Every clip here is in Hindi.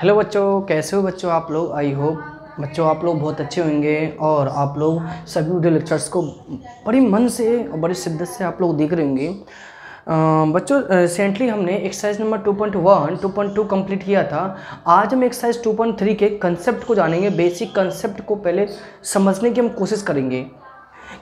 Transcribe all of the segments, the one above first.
हेलो बच्चों, कैसे हो बच्चों आप लोग। आई होप बच्चों आप लोग बहुत अच्छे होंगे और आप लोग सभी वीडियो लेक्चर्स को बड़ी मन से और बड़ी शिद्दत से आप लोग देख रहे होंगे। बच्चों रिसेंटली हमने एक्सरसाइज नंबर 2.1 2.2 कंप्लीट किया था। आज हम एक्सरसाइज 2.3 के कंसेप्ट को जानेंगे। बेसिक कंसेप्ट को पहले समझने की हम कोशिश करेंगे,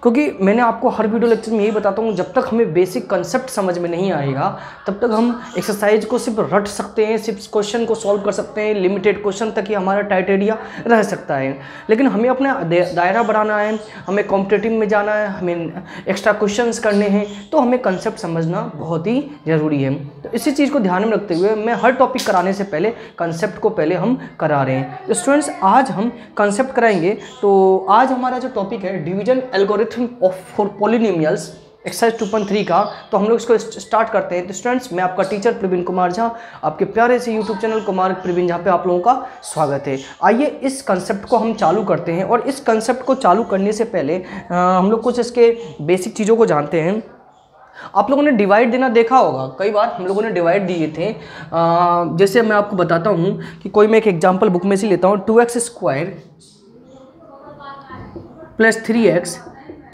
क्योंकि मैंने आपको हर वीडियो लेक्चर में यही बताता हूँ, जब तक हमें बेसिक कंसेप्ट समझ में नहीं आएगा तब तक हम एक्सरसाइज को सिर्फ रट सकते हैं, सिर्फ क्वेश्चन को सॉल्व कर सकते हैं, लिमिटेड क्वेश्चन तक ही हमारा क्राइटेरिया रह सकता है। लेकिन हमें अपना दायरा बढ़ाना है, हमें कॉम्पिटिटिव में जाना है, हमें एक्स्ट्रा क्वेश्चंस करने हैं, तो हमें कंसेप्ट समझना बहुत ही ज़रूरी है। तो इसी चीज़ को ध्यान में रखते हुए मैं हर टॉपिक कराने से पहले कंसेप्ट को पहले हम करा रहे हैं। तो स्टूडेंट्स आज हम कंसेप्ट कराएंगे। तो आज हमारा जो टॉपिक है division algorithm for polynomials exercise 2.3 का, तो हम लोग इसको स्टार्ट करते हैं। तो स्टूडेंट्स मैं आपका टीचर प्रवीण कुमार झा, आपके प्यारे से यूट्यूब चैनल कुमार प्रवीण झा पे आप लोगों का स्वागत है। आइए इस कंसेप्ट को हम चालू करते हैं। और इस कंसेप्ट को चालू करने से पहले हम लोग कुछ इसके बेसिक चीज़ों को जानते हैं। आप लोगों ने डिवाइड देना देखा होगा, कई बार हम लोगों ने डिवाइड दिए थे। जैसे मैं आपको बताता हूँ कि कोई मैं एक एग्जाम्पल बुक में से लेता हूँ, 2x² + 3x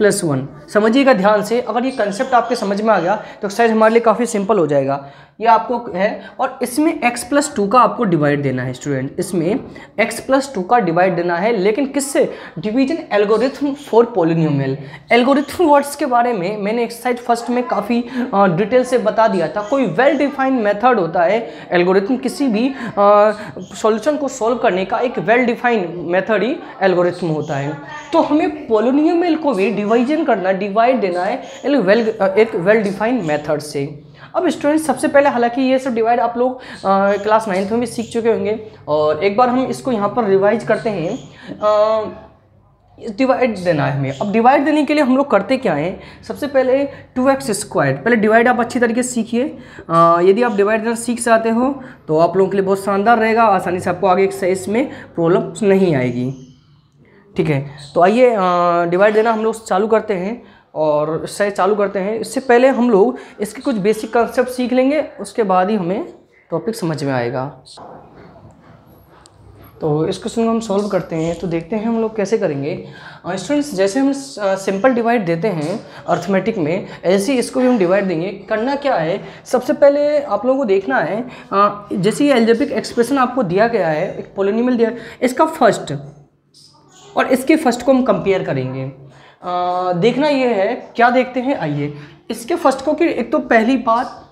+ 1। समझिएगा ध्यान से, अगर ये कंसेप्ट आपके समझ में आ गया तो एक्सरसाइज हमारे लिए काफ़ी सिंपल हो जाएगा। ये आपको है और इसमें x + 2 का आपको डिवाइड देना है स्टूडेंट, इसमें x + 2 का डिवाइड देना है। लेकिन किससे? Division algorithm for polynomial. Algorithm words के बारे में मैंने एक्सरसाइज फर्स्ट में काफ़ी डिटेल से बता दिया था। कोई वेल डिफाइंड मेथड होता है एल्गोरिथम, किसी भी सॉल्यूशन को सॉल्व करने का एक वेल डिफाइंड मेथड ही एल्गोरिथम होता है। तो हमें पॉलिनोमियल को भी डिवीजन करना, डिवाइड देना है एक वेल डिफाइंड मेथड से। अब स्टूडेंट सबसे पहले, हालांकि ये सब डिवाइड आप लोग क्लास 9th में भी सीख चुके होंगे, और एक बार हम इसको यहाँ पर रिवाइज करते हैं। डिवाइड देना है हमें। अब डिवाइड देने के लिए हम लोग करते क्या हैं, सबसे पहले 2x², पहले डिवाइड आप अच्छी तरीके से सीखिए। यदि आप डिवाइड देना सीख जाते हो तो आप लोगों के लिए बहुत शानदार रहेगा, आसानी से आपको आगे एक्सरसाइज में प्रॉब्लम नहीं आएगी। ठीक है, तो आइए डिवाइड देना हम लोग चालू करते हैं और इससे चालू करते हैं। इससे पहले हम लोग इसके कुछ बेसिक कंसेप्ट सीख लेंगे, उसके बाद ही हमें टॉपिक समझ में आएगा। तो इस क्वेश्चन को हम सॉल्व करते हैं, तो देखते हैं हम लोग कैसे करेंगे। स्टूडेंट्स जैसे हम सिंपल डिवाइड देते हैं अर्थमेटिक में, ऐसे ही इसको भी हम डिवाइड देंगे। करना क्या है, सबसे पहले आप लोगों को देखना है, जैसे ये अलजेब्रिक एक्सप्रेशन आपको दिया गया है, एक पॉलिनोमियल दिया है, इसका फर्स्ट और इसके फर्स्ट को हम कंपेयर करेंगे। देखना ये है, क्या देखते हैं, आइए इसके फर्स्ट को। कि एक तो पहली बात,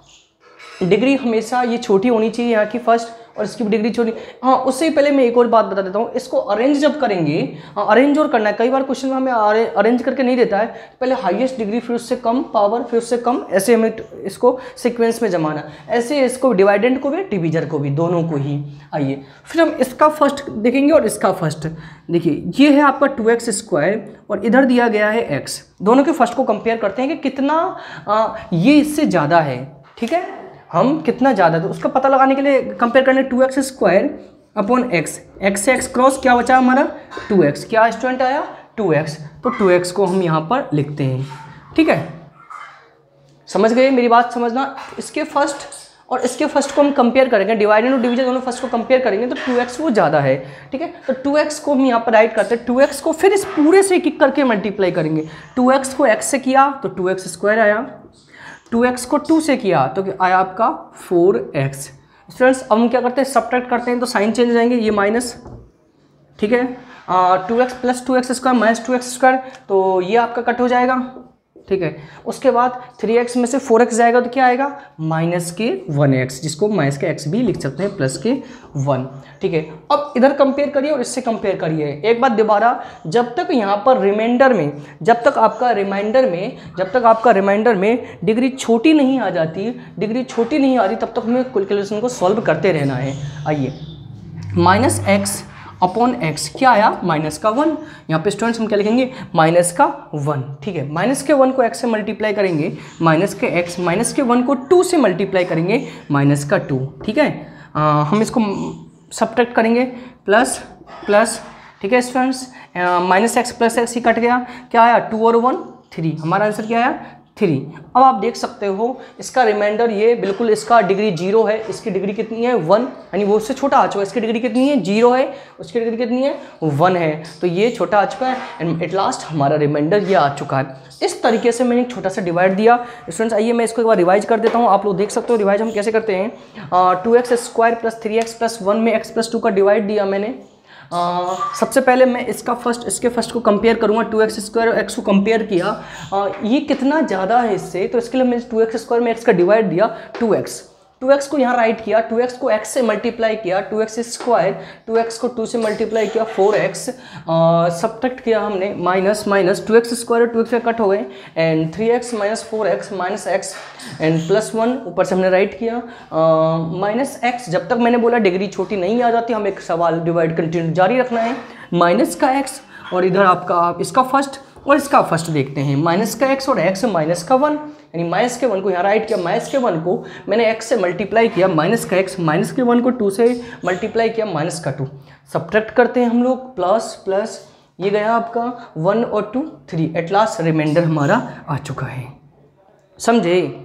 डिग्री हमेशा ये छोटी होनी चाहिए यहाँ की फर्स्ट, और इसकी डिग्री छोटी। हाँ, उससे पहले मैं एक और बात बता देता हूँ, इसको अरेंज जब करेंगे, अरेंज और करना है। कई बार क्वेश्चन में हमें अरेंज करके नहीं देता है, पहले हाईएस्ट डिग्री, फिर उससे कम पावर, फिर उससे कम, ऐसे हमें इसको सीक्वेंस में जमाना। ऐसे इसको डिवाइडेंड को भी, डिवीजर को भी, दोनों को ही। आइए फिर हम इसका फर्स्ट देखेंगे और इसका फर्स्ट। देखिए ये है आपका 2x² और इधर दिया गया है x। दोनों के फर्स्ट को कंपेयर करते हैं कि कितना ये इससे ज़्यादा है। ठीक है, हम कितना ज़्यादा, तो उसका पता लगाने के लिए कंपेयर करने 2x² / x। x से x क्रॉस, क्या बचा हमारा 2x। क्या स्टूडेंट आया 2x, तो 2x को हम यहाँ पर लिखते हैं। ठीक है, समझ गए मेरी बात, समझना। इसके फर्स्ट और इसके फर्स्ट को हम कंपेयर करेंगे, डिवाइडेड और डिवीजन दोनों फर्स्ट को कंपेयर करेंगे, तो 2x वो ज़्यादा है। ठीक है, तो 2x को हम यहाँ पर राइट करते हैं। 2x को फिर इस पूरे से एक करके मल्टीप्लाई करेंगे। 2x को x से किया तो 2x² आया, 2x को 2 से किया तो आया आपका 4x। स्टूडेंट्स अब हम क्या करते हैं, सब्ट्रैक्ट करते हैं, तो साइन चेंज हो जाएंगे, ये माइनस। ठीक है, 2x + 2x² - 2x², तो ये आपका कट हो जाएगा। ठीक है, उसके बाद 3x में से 4x जाएगा तो क्या आएगा -1x, जिसको -x भी लिख सकते हैं +1। ठीक है, अब इधर कंपेयर करिए और इससे कंपेयर करिए। एक बात दोबारा, जब तक यहाँ पर रिमाइंडर में, जब तक आपका रिमाइंडर में डिग्री छोटी नहीं आ जाती, डिग्री छोटी नहीं आ रही, तब तक हमें कैलकुलेशन को सॉल्व करते रहना है। आइए -x / x क्या आया -1। यहाँ पे स्टूडेंट्स हम क्या लिखेंगे -1। ठीक है, -1 को x से मल्टीप्लाई करेंगे, -1 को 2 से मल्टीप्लाई करेंगे, -2। ठीक है, हम इसको सब्ट्रैक्ट करेंगे, प्लस प्लस। ठीक है स्टूडेंट्स, -x + x ही कट गया, क्या आया 2 और 1 3, हमारा आंसर क्या आया 3। अब आप देख सकते हो इसका रिमाइंडर ये बिल्कुल, इसका डिग्री 0 है, इसकी डिग्री कितनी है 1, यानी वो उससे छोटा आ चुका है। इसकी डिग्री कितनी है 0 है, उसकी डिग्री कितनी है 1 है, तो ये छोटा आ चुका है एंड एट लास्ट हमारा रिमाइंडर ये आ चुका है। इस तरीके से मैंने एक छोटा सा डिवाइड दिया। स्टूडेंट्स आइए मैं इसको एक बार रिवाइज कर देता हूँ, आप लोग देख सकते हो रिवाइज हम कैसे करते हैं। 2x² + 3x + 1 में x + 2 का डिवाइड दिया मैंने। सबसे पहले मैं इसके फर्स्ट को कंपेयर करूंगा, 2x² और x को कंपेयर किया, ये कितना ज़्यादा है इससे, तो इसके लिए मैंने 2x² में x का डिवाइड दिया 2x को यहाँ राइट किया, 2x को x से मल्टीप्लाई किया, 2x², 2x को 2 से मल्टीप्लाई किया 4x, सब्ट्रैक्ट किया हमने माइनस 2x² और 2x कट हो गए and 3x - 4x - x and +1 ऊपर से हमने राइट किया -x। जब तक मैंने बोला डिग्री छोटी नहीं आ जाती, हम एक सवाल डिवाइड कंटिन्यू जारी रखना है। माइनस का x और इधर आपका इसका फर्स्ट और इसका फर्स्ट देखते हैं, माइनस का x और x माइनस का 1, यानी माइनस के 1 को यहाँ राइट किया, माइनस के 1 को मैंने x से मल्टीप्लाई किया, माइनस का x, माइनस के 1 को 2 से मल्टीप्लाई किया, माइनस का 2। सब्ट्रैक्ट करते हैं हम लोग, प्लस ये गया आपका 1 और 2 3, एट लास्ट रिमाइंडर हमारा आ चुका है। समझे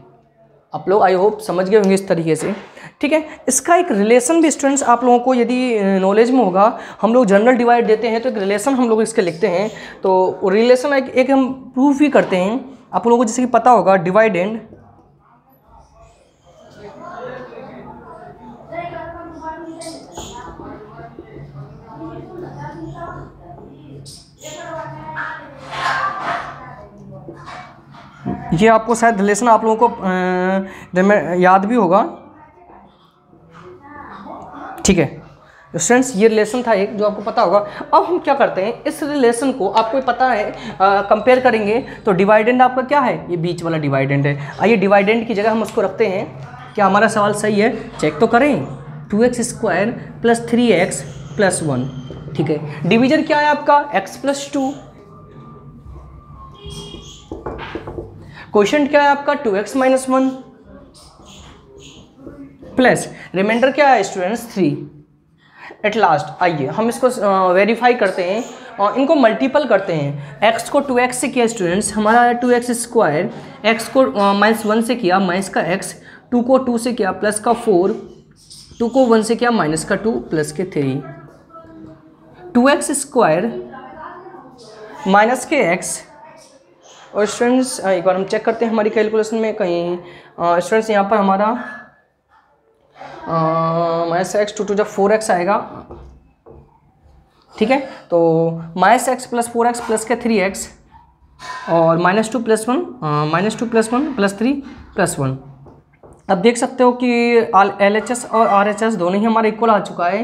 आप लोग? आई होप समझ गए होंगे इस तरीके से, ठीक है। इसका एक रिलेशन भी स्टूडेंट्स आप लोगों को यदि नॉलेज में होगा, हम लोग जनरल डिवाइड देते हैं तो एक रिलेशन हम लोग इसके लिखते हैं, तो रिलेशन एक हम प्रूफ भी करते हैं। आप लोगों को जैसे कि पता होगा डिवाइडेंड ये आपको शायद रिलेशन आप लोगों को याद भी होगा, ठीक है स्टूडेंट्स। ये रिलेशन था एक जो आपको पता होगा। अब हम क्या करते हैं, इस रिलेशन को आपको पता है कंपेयर करेंगे तो डिवाइडेंड आपका क्या है, ये बीच वाला डिवाइडेंड है। आइए डिवाइडेंड की जगह हम उसको रखते हैं। क्या हमारा सवाल सही है, चेक तो करें। 2x² + 3x + 1, ठीक है। डिवीजन क्या है आपका x + 2, क्वोशिएंट क्या है आपका 2x - 1 प्लस रिमाइंडर क्या है स्टूडेंट्स 3। एट लास्ट आइए हम इसको वेरीफाई करते हैं और इनको मल्टीपल करते हैं। x को 2x से किया स्टूडेंट्स, हमारा 2x², x को -1 से किया माइनस का x, 2 को 2 से किया प्लस का 4, 2 को 1 से किया माइनस का 2 प्लस के 3, 2x² माइनस के x। और स्टूडेंट्स एक बार हम चेक करते हैं हमारी कैलकुलेशन में कहीं स्टूडेंट्स यहाँ पर हमारा -x 2 जब 4x आएगा, ठीक है। तो -x + 4x प्लस के 3x और -2 + 1 -2 + 1 + 3 + 1। अब देख सकते हो कि LHS और RHS दोनों ही हमारे इक्वल आ चुका है।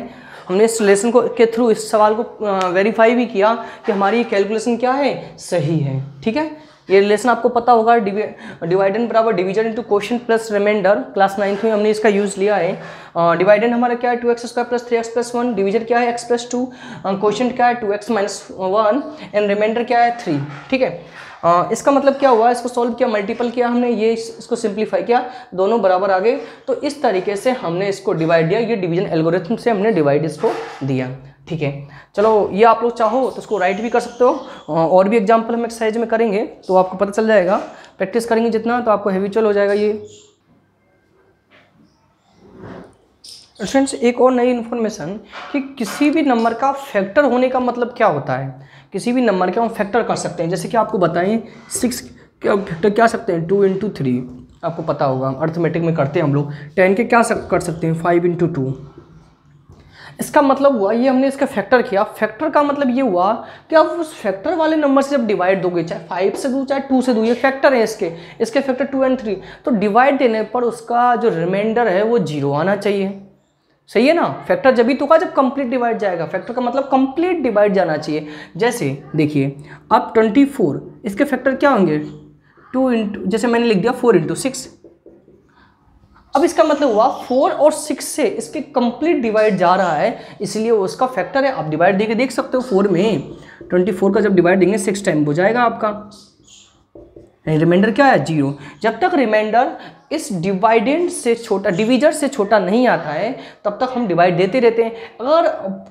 हमने इस रिलेशन को के थ्रू इस सवाल को वेरीफाई भी किया कि हमारी कैलकुलेशन क्या है, सही है, ठीक है। ये रिलेशन आपको पता होगा, डिवाइडेंड बराबर division into quotient plus remainder, class 9th में हमने इसका यूज़ लिया है। डिवाइडेंड हमारा क्या है 2x² + 3x + 1, डिवीजन क्या है x + 2, क्वोशिएंट क्या है 2x - 1 एंड रिमाइंडर क्या है 3, ठीक है। इसका मतलब क्या हुआ, इसको सॉल्व किया, मल्टीपल किया हमने, ये इसको सिंप्लीफाई किया, दोनों बराबर आ गए। तो इस तरीके से हमने इसको डिवाइड दिया, ये डिवीजन एल्गोरिथम से हमने डिवाइड इसको दिया, ठीक है। चलो ये आप लोग चाहो तो इसको राइट भी कर सकते हो, और भी एग्जाम्पल हम एक्सरसाइज में करेंगे तो आपको पता चल जाएगा। प्रैक्टिस करेंगे जितना तो आपको हैबिचुअल हो जाएगा ये। स्टूडेंट्स एक और नई इन्फॉर्मेशन कि किसी भी नंबर का फैक्टर होने का मतलब क्या होता है। किसी भी नंबर के हम फैक्टर कर सकते हैं, जैसे कि आपको बताएं 6 क्या फैक्टर क्या सकते हैं 2 × 3, आपको पता होगा अर्थमेटिक में करते हैं हम लोग। 10 के क्या कर सकते हैं 5 × 2। इसका मतलब हुआ ये हमने इसका फैक्टर किया। फैक्टर का मतलब ये हुआ कि आप उस फैक्टर वाले नंबर से जब डिवाइड दोगे, चाहे 5 से दो चाहे 2 से दो, ये फैक्टर है इसके फैक्टर 2 और 3, तो डिवाइड देने पर उसका जो रिमाइंडर है वो 0 आना चाहिए। सही है ना। फैक्टर जब भी तो का जब कंप्लीट डिवाइड जाएगा, फैक्टर का मतलब कंप्लीट डिवाइड जाना चाहिए। जैसे देखिए अब 24 इसके फैक्टर क्या होंगे 2 × जैसे मैंने लिख दिया 4 × 6। अब इसका मतलब हुआ 4 और 6 से इसके कंप्लीट डिवाइड जा रहा है, इसलिए वो उसका फैक्टर है। आप डिवाइड देके देख सकते हो 4 में 24 का जब डिवाइड देंगे 6 टाइम हो जाएगा आपका, रिमाइंडर क्या है 0। जब तक रिमाइंडर इस डिवाइडेंड से छोटा, डिवीजर से छोटा नहीं आता है तब तक हम डिवाइड देते रहते हैं। अगर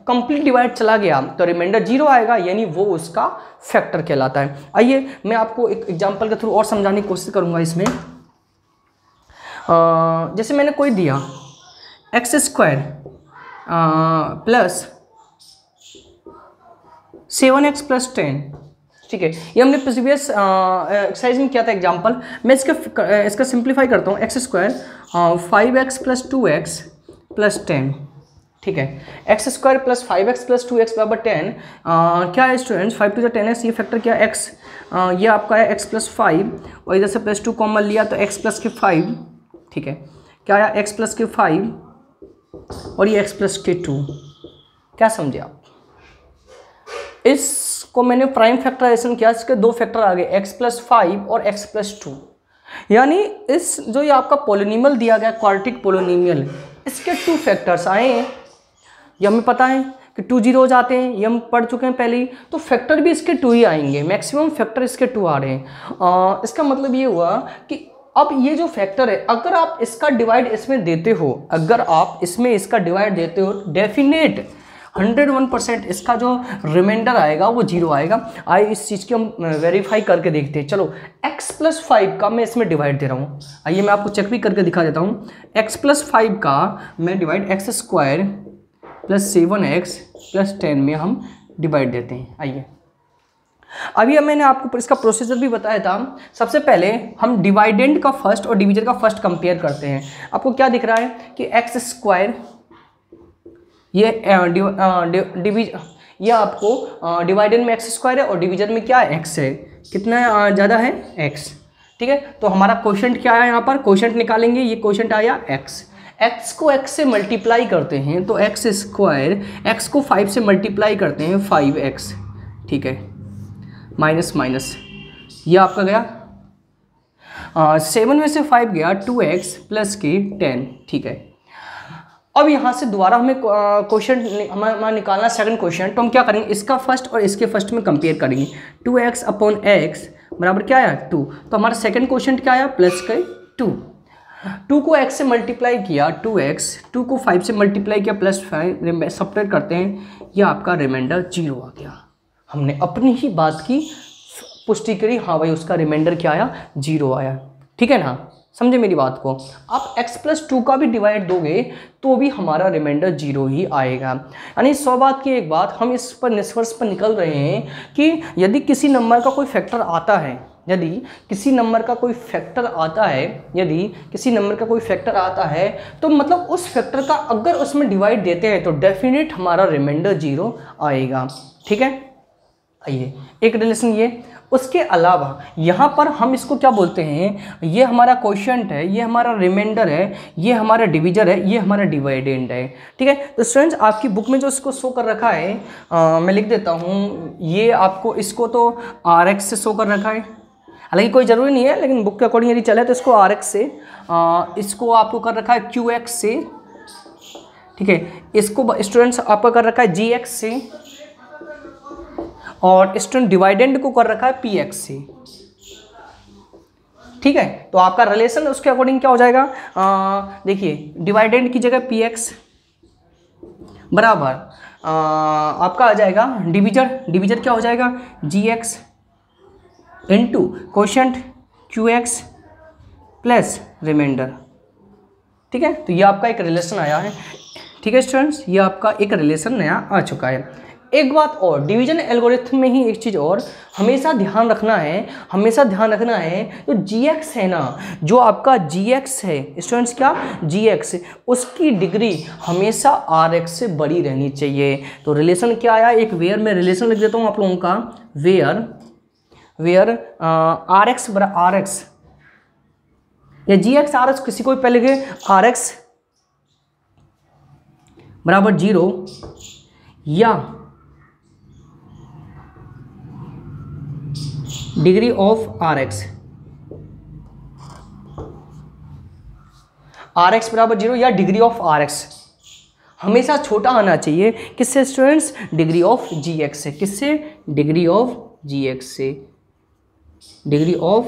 कंप्लीट डिवाइड चला गया तो रिमाइंडर 0 आएगा, यानी वो उसका फैक्टर कहलाता है। आइए मैं आपको एक एग्जांपल के थ्रू और समझाने की कोशिश करूंगा इसमें। जैसे मैंने कोई दिया x² प्लस 7x प्लस 10, ठीक है, ये हमने प्रीवियस एक्सरसाइज में किया था एग्जांपल। मैं इसका सिंप्लीफाई करता हूँ। x² 5x plus 2x plus 10, ठीक है, x² plus 5x plus 2x बराबर 10। क्या है स्टूडेंट्स, 5 to the 10x, ये फैक्टर क्या है x, ये आपका है x प्लस 5 और इधर से प्लस 2 कॉमन लिया तो x प्लस के 5, ठीक है, क्या आया x प्लस के 5 और ये x प्लस के 2। क्या समझे आप? इसको मैंने प्राइम फैक्टराइजेशन किया, इसके दो फैक्टर आ गए, x प्लस 5 और x प्लस 2, यानी इस जो ये आपका पोलिनोमियल दिया गया क्वाड्रेटिक पोलिनोमियल, इसके 2 फैक्टर्स आए हैं। ये हमें पता है कि 2 0 हो जाते हैं, ये हम पढ़ चुके हैं पहले ही, तो फैक्टर भी इसके 2 ही आएंगे, मैक्सिमम फैक्टर इसके 2 आ रहे हैं। इसका मतलब ये हुआ कि अब ये जो फैक्टर है, अगर आप इसका डिवाइड इसमें देते हो, अगर आप इसमें इसका डिवाइड देते हो, डेफिनेट 101% इसका जो रिमाइंडर आएगा वो 0 आएगा। आइए इस चीज़ की हम वेरीफाई करके देखते हैं। चलो x प्लस 5 का मैं इसमें डिवाइड दे रहा हूँ, आइए मैं आपको चेक भी करके दिखा देता हूँ। x प्लस 5 का मैं divide x² plus 7x plus 10 में हम डिवाइड देते हैं। आइए अभी मैंने आपको इसका प्रोसीजर भी बताया था। सबसे पहले हम डिवाइडेंड का फर्स्ट और डिवीजर का फर्स्ट कंपेयर करते हैं। आपको क्या दिख रहा है कि x², ये ये आपको डिवाइडेंड में x² है और डिवीजन में क्या है, x है। कितना ज़्यादा है, x, ठीक है। तो हमारा क्वोशंट क्या आया, यहाँ पर क्वोशंट निकालेंगे, ये क्वोशंट आया x को x से मल्टीप्लाई करते हैं तो x², x को 5 से मल्टीप्लाई करते हैं 5x, ठीक है, माइनस माइनस, ये आपका गया 7 में से 5 गया 2x प्लस के 10, ठीक है। अब यहाँ से दोबारा हमें क्वेश्चन हमारा निकालना सेकंड क्वेश्चन, तो हम क्या करेंगे, इसका फर्स्ट और इसके फर्स्ट में कंपेयर करेंगे। 2x अपॉन x बराबर क्या आया, 2। तो हमारा सेकंड क्वेश्चन क्या आया, प्लस के 2 को x से मल्टीप्लाई किया 2x, 2 को 5 से मल्टीप्लाई किया प्लस 5, सब्ट्रैक्ट करते हैं, यह आपका रिमाइंडर 0 आ गया। हमने अपनी ही बात की पुष्टि करी, हाँ भाई उसका रिमाइंडर क्या आया, 0 आया, ठीक है ना, समझे मेरी बात को। आप x प्लस 2 का भी डिवाइड दोगे तो भी हमारा रिमाइंडर 0 ही आएगा। यानी 100 बात की एक बात, हम इस पर निष्कर्ष पर निकल रहे हैं कि यदि किसी नंबर का कोई फैक्टर आता है, यदि किसी नंबर का कोई फैक्टर आता है, तो मतलब उस फैक्टर का अगर उसमें डिवाइड देते हैं तो डेफिनेट हमारा रिमाइंडर 0 आएगा, ठीक है। आइए एक रिलेशन ये, उसके अलावा यहाँ पर हम इसको क्या बोलते हैं, ये हमारा क्वोशंट है, ये हमारा रिमाइंडर है, ये हमारा डिवीजर है, ये हमारा डिवाइडेंड है, ठीक है। तो स्टूडेंट्स आपकी बुक में जो इसको शो कर रखा है, मैं लिख देता हूँ, ये आपको इसको तो RX से शो कर रखा है, हालांकि कोई ज़रूरी नहीं है, लेकिन बुक के अकॉर्डिंग यदि चले तो इसको RX से, इसको आपको कर रखा है QX से, ठीक है, इसको स्टूडेंट्स आपका कर रखा है GX से, और स्टूडेंट डिवाइडेंड को कर रखा है PX से, ठीक है। तो आपका रिलेशन उसके अकॉर्डिंग क्या हो जाएगा, देखिए डिवाइडेंड की जगह PX बराबर आपका आ जाएगा डिवीजर क्या हो जाएगा, GX into quotient QX plus remainder, ठीक है। तो ये आपका एक रिलेशन आया है, ठीक है स्टूडेंट्स, ये आपका एक रिलेशन नया आ चुका है। एक बात और, डिवीजन एल्गोरिथम में ही एक चीज़ और हमेशा ध्यान रखना है, तो GX है ना, जो आपका GX है स्टूडेंट्स, क्या GX, उसकी डिग्री हमेशा RX से बड़ी रहनी चाहिए। तो रिलेशन क्या आया, एक वेयर में रिलेशन लिख देता हूँ आप लोगों का, वेयर RX बराबर RX या GX RX, किसी को भी पहले लिखे RX बराबर 0 या डिग्री ऑफ RX बराबर 0 या डिग्री ऑफ RX हमेशा छोटा आना चाहिए, किससे स्टूडेंट्स, डिग्री ऑफ GX से, किससे, डिग्री ऑफ GX से, डिग्री ऑफ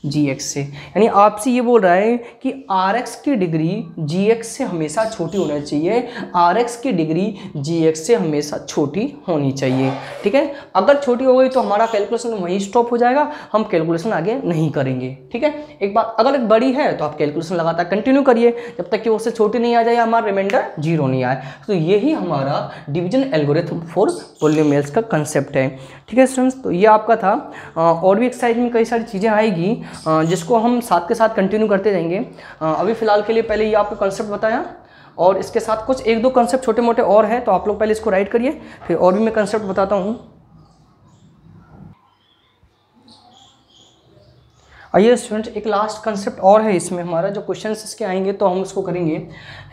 gx से, यानी आपसे ये बोल रहा है कि rx की डिग्री gx से हमेशा छोटी होनी चाहिए, rx की डिग्री gx से हमेशा छोटी होनी चाहिए। ठीक है, अगर छोटी हो गई तो हमारा कैलकुलेशन वहीं स्टॉप हो जाएगा, हम कैलकुलेशन आगे नहीं करेंगे। ठीक है, एक बात, अगर बड़ी है तो आप कैलकुलेशन लगातार कंटिन्यू करिए जब तक कि उससे छोटी नहीं आ जाए, हमारा रिमाइंडर 0 नहीं आए। तो यही हमारा डिवीजन एल्गोरिथम फॉर पॉलिनोमियल्स का कंसेप्ट है। ठीक है स्टूडेंट्स, तो ये आपका था। और भी एक्सरसाइज में कई सारी चीज़ें आएगी जिसको हम साथ के साथ कंटिन्यू करते जाएंगे। अभी फ़िलहाल के लिए पहले ये आपको कंसेप्ट बताया, और इसके साथ कुछ 1-2 कंसेप्ट छोटे मोटे और हैं, तो आप लोग पहले इसको राइट करिए, फिर और भी मैं कंसेप्ट बताता हूँ। आइए स्टूडेंट, एक लास्ट कंसेप्ट और है इसमें हमारा, जो क्वेश्चंस इसके आएंगे तो हम उसको करेंगे।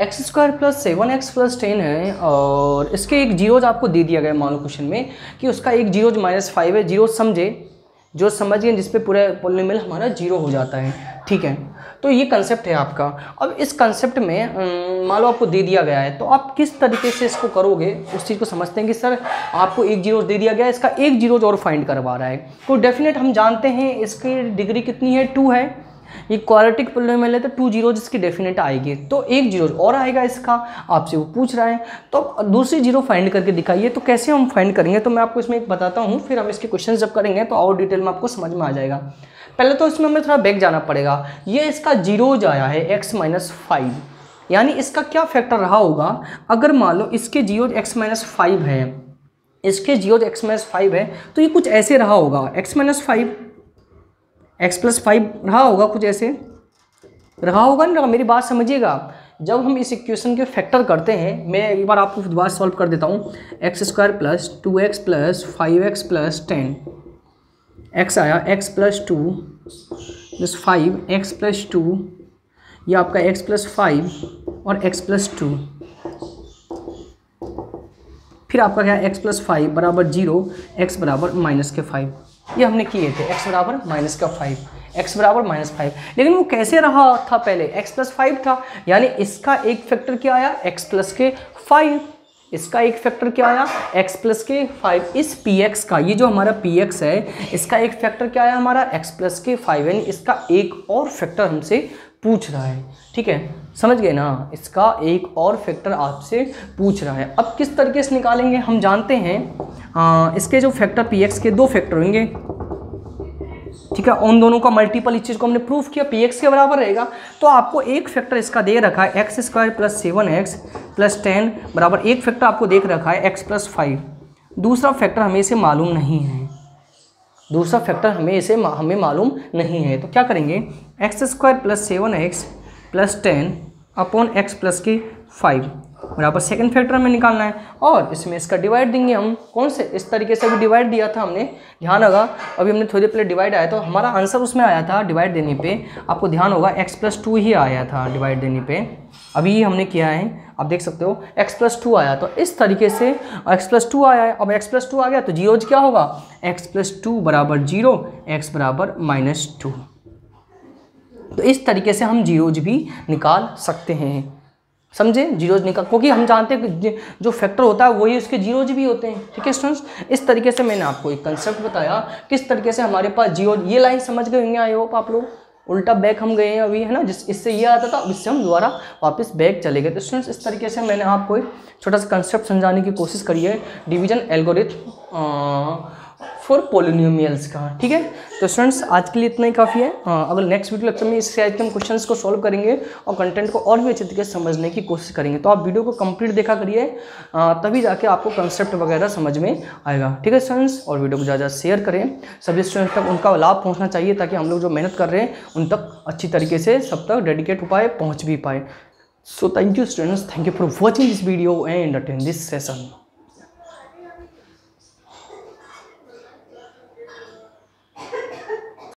x² + 7x + 10 है, और इसके एक जीरोज आपको दे दिया गया मान लो क्वेश्चन में कि उसका एक जीरोज -5 है। जीरो समझे, जो समझ गए जिस पे पूरा पॉलिनोमियल हमारा 0 हो जाता है। ठीक है, तो ये कंसेप्ट है आपका। अब इस कंसेप्ट में मान लो आपको दे दिया गया है, तो आप किस तरीके से इसको करोगे उस चीज़ को समझते हैं कि सर आपको एक जीरो दे दिया गया है, इसका एक जीरोज और फाइंड करवा रहा है। तो डेफिनेट हम जानते हैं इसकी डिग्री कितनी है, 2 है, ये क्वाड्रेटिक पॉलिनोमियल है तो 2 जीरोज इसकी डेफिनेट आएगी, तो एक जीरोज और आएगा इसका, आपसे वो पूछ रहा है। तो दूसरी जीरो फाइंड करके दिखाइए, तो कैसे हम फाइंड करेंगे तो मैं आपको इसमें एक बताता हूँ, फिर हम इसके क्वेश्चन जब करेंगे तो और डिटेल में आपको समझ में आ जाएगा। पहले तो इसमें हमें थोड़ा बैक जाना पड़ेगा। ये इसका जीरोज आया है x - 5, यानी इसका क्या फैक्टर रहा होगा अगर मान लो इसके जीरोज x - 5 है, इसके जीरोज x - 5 है, तो ये कुछ ऐसे रहा होगा, x - 5 x + 5 रहा होगा, कुछ ऐसे रहा होगा ना। मेरी बात समझिएगा, जब हम इस इक्वेशन के फैक्टर करते हैं, मैं एक बार आपको दोबारा सॉल्व कर देता हूँ। x² + 2x + 5x + 10, x आया x + 2 + 5 x + 2, ये आपका x + 5 और x + 2, फिर आपका क्या x + 5 = 0, x = -5। ये हमने किए थे, x = -5, x = -5। लेकिन वो कैसे रहा था, पहले x + 5 था, यानी इसका एक फैक्टर क्या आया, x + 5, इसका एक फैक्टर क्या आया, x + 5। इस px का, ये जो हमारा px है, इसका एक फैक्टर क्या आया हमारा, x + 5, यानी इसका एक और फैक्टर हमसे पूछ रहा है। ठीक है, समझ गए ना, इसका एक और फैक्टर आपसे पूछ रहा है। अब किस तरीके से निकालेंगे, हम जानते हैं इसके जो फैक्टर px के 2 फैक्टर होंगे। ठीक है, उन दोनों का मल्टीपल, इस चीज़ को हमने प्रूफ किया, px के बराबर रहेगा। तो आपको एक फैक्टर इसका दे रखा है x² + 7x + 10 बराबर, एक फैक्टर आपको देख रखा है x + 5। दूसरा फैक्टर हमें इसे मालूम नहीं है, दूसरा फैक्टर हमें मालूम नहीं है। तो क्या करेंगे, x² + 7x + 10 / x + 5 बराबर सेकंड फैक्टर हमें निकालना है, और इसमें इसका डिवाइड देंगे हम। कौन से, इस तरीके से अभी डिवाइड दिया था हमने, ध्यान होगा, अभी हमने थोड़ी देर पहले डिवाइड आया तो हमारा आंसर उसमें आया था डिवाइड देने पे, आपको ध्यान होगा x + 2 ही आया था डिवाइड देने पे। अभी हमने किया है, आप देख सकते हो x + 2 आया, तो इस तरीके से x + 2 आया है। अब x + 2 आ गया तो जीरोज क्या होगा, x + 2 = 0, x = -2। तो इस तरीके से हम जीरोज भी निकाल सकते हैं, समझे, जीरोज निकाल, क्योंकि हम जानते हैं कि जो फैक्टर होता है वही उसके जीरोज भी होते हैं। ठीक है स्टूडेंट्स, इस तरीके से मैंने आपको एक कंसेप्ट बताया, किस तरीके से हमारे पास जीरोज, ये लाइन समझ गए होंगे, आई होप आप लोग। उल्टा बैक हम गए हैं अभी, है ना, जिस इससे ये आता था, अब इससे हम दोबारा वापस बैक चले गए। तो स्टूडेंट्स, इस तरीके से मैंने आपको एक छोटा सा कंसेप्ट समझाने की कोशिश करी है, डिवीजन एल्गोरिथम फॉर पॉलिनोमियल्स का। ठीक है, तो स्टूडेंट्स आज के लिए इतना ही काफ़ी है। अगर नेक्स्ट वीडियो लेक्चर में इस टाइप के हम क्वेश्चंस को सॉल्व करेंगे और कंटेंट को और भी अच्छे तरीके से समझने की कोशिश करेंगे। तो आप वीडियो को कंप्लीट देखा करिए, तभी जाके आपको कंसेप्ट वगैरह समझ में आएगा। ठीक है स्टूडेंट्स, और वीडियो को ज़्यादा शेयर करें, सभी स्टूडेंट्स तक उनका लाभ पहुँचना चाहिए, ताकि हम लोग जो मेहनत कर रहे हैं उन तक अच्छी तरीके से सब तक डेडिकेट हो पाए, पहुँच भी पाए। So thank you students, thank you for watching this video and attend this session.